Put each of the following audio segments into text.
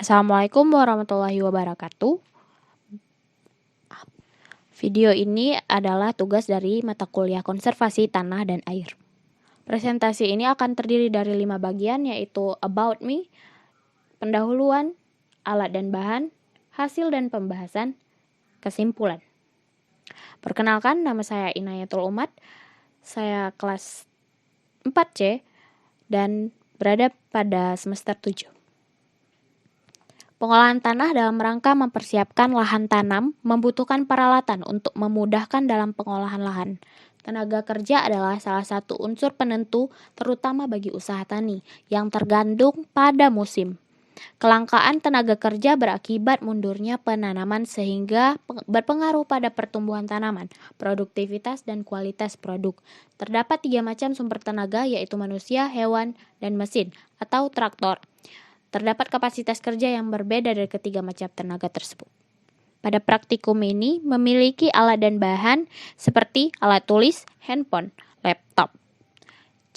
Assalamualaikum warahmatullahi wabarakatuh. Video ini adalah tugas dari mata kuliah konservasi tanah dan air. Presentasi ini akan terdiri dari 5 bagian, yaitu About Me, pendahuluan, alat dan bahan, hasil dan pembahasan, kesimpulan. Perkenalkan, nama saya Inayatul Umat. Saya kelas 4C dan berada pada semester 7. Pengolahan tanah dalam rangka mempersiapkan lahan tanam membutuhkan peralatan untuk memudahkan dalam pengolahan lahan. Tenaga kerja adalah salah satu unsur penentu terutama bagi usaha tani yang tergantung pada musim. Kelangkaan tenaga kerja berakibat mundurnya penanaman sehingga berpengaruh pada pertumbuhan tanaman, produktivitas, dan kualitas produk. Terdapat 3 macam sumber tenaga, yaitu manusia, hewan, dan mesin atau traktor. Terdapat kapasitas kerja yang berbeda dari ketiga macam tenaga tersebut. Pada praktikum ini memiliki alat dan bahan seperti alat tulis, handphone, laptop.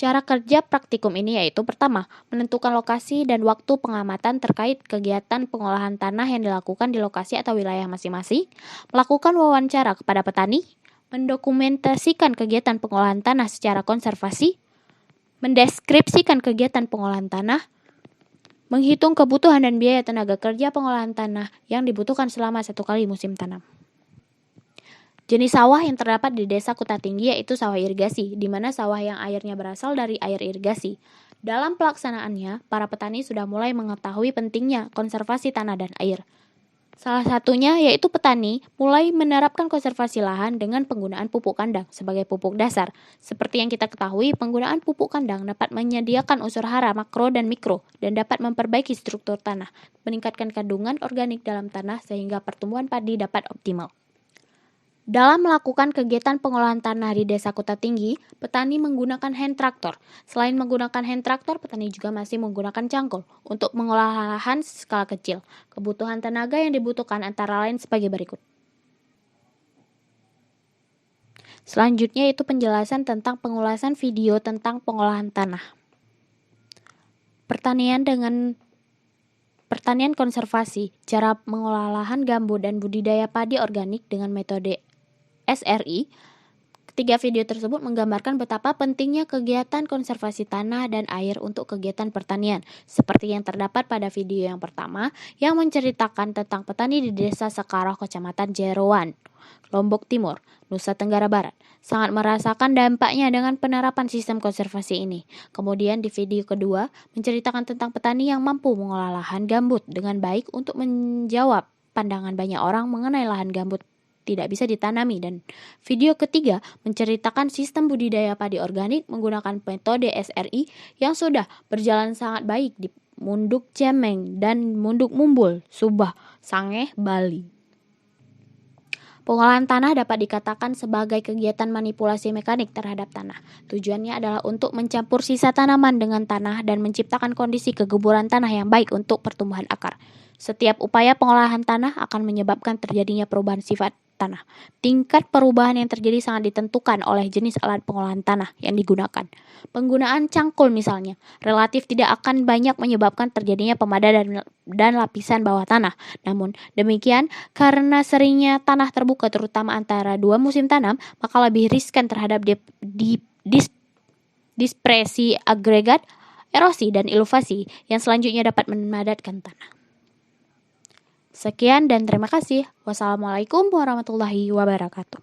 Cara kerja praktikum ini yaitu pertama, menentukan lokasi dan waktu pengamatan terkait kegiatan pengolahan tanah yang dilakukan di lokasi atau wilayah masing-masing, melakukan wawancara kepada petani, mendokumentasikan kegiatan pengolahan tanah secara konservasi, mendeskripsikan kegiatan pengolahan tanah, menghitung kebutuhan dan biaya tenaga kerja pengolahan tanah yang dibutuhkan selama 1 kali musim tanam. Jenis sawah yang terdapat di Desa Kutatinggi yaitu sawah irigasi, di mana sawah yang airnya berasal dari air irigasi. Dalam pelaksanaannya, para petani sudah mulai mengetahui pentingnya konservasi tanah dan air. Salah satunya yaitu petani mulai menerapkan konservasi lahan dengan penggunaan pupuk kandang sebagai pupuk dasar. Seperti yang kita ketahui, penggunaan pupuk kandang dapat menyediakan unsur hara makro dan mikro dan dapat memperbaiki struktur tanah, meningkatkan kandungan organik dalam tanah sehingga pertumbuhan padi dapat optimal. Dalam melakukan kegiatan pengolahan tanah di Desa Kutatinggi, petani menggunakan hand traktor. Selain menggunakan hand traktor, petani juga masih menggunakan cangkul untuk mengolah lahan skala kecil. Kebutuhan tenaga yang dibutuhkan antara lain sebagai berikut. Selanjutnya itu penjelasan tentang pengulasan video tentang pengolahan tanah. Pertanian konservasi, cara mengolah lahan gambut dan budidaya padi organik dengan metode SRI. Ketiga video tersebut menggambarkan betapa pentingnya kegiatan konservasi tanah dan air untuk kegiatan pertanian, seperti yang terdapat pada video yang pertama yang menceritakan tentang petani di Desa Sekaroh, Kecamatan Jeroan, Lombok Timur, Nusa Tenggara Barat, sangat merasakan dampaknya dengan penerapan sistem konservasi ini. Kemudian di video kedua menceritakan tentang petani yang mampu mengolah lahan gambut dengan baik untuk menjawab pandangan banyak orang mengenai lahan gambut tidak bisa ditanami, dan video ketiga menceritakan sistem budidaya padi organik menggunakan metode SRI yang sudah berjalan sangat baik di Munduk Cemeng dan Munduk Mumbul, Subah, Sangeh, Bali. Pengolahan tanah dapat dikatakan sebagai kegiatan manipulasi mekanik terhadap tanah. Tujuannya adalah untuk mencampur sisa tanaman dengan tanah dan menciptakan kondisi keguburan tanah yang baik untuk pertumbuhan akar. Setiap upaya pengolahan tanah akan menyebabkan terjadinya perubahan sifat tanah. Tingkat perubahan yang terjadi sangat ditentukan oleh jenis alat pengolahan tanah yang digunakan. Penggunaan cangkul misalnya, relatif tidak akan banyak menyebabkan terjadinya pemadanan dan lapisan bawah tanah. Namun demikian, karena seringnya tanah terbuka terutama antara 2 musim tanam, maka lebih riskan terhadap dispresi agregat, erosi, dan iluvasi yang selanjutnya dapat memadatkan tanah. Sekian dan terima kasih. Wassalamualaikum warahmatullahi wabarakatuh.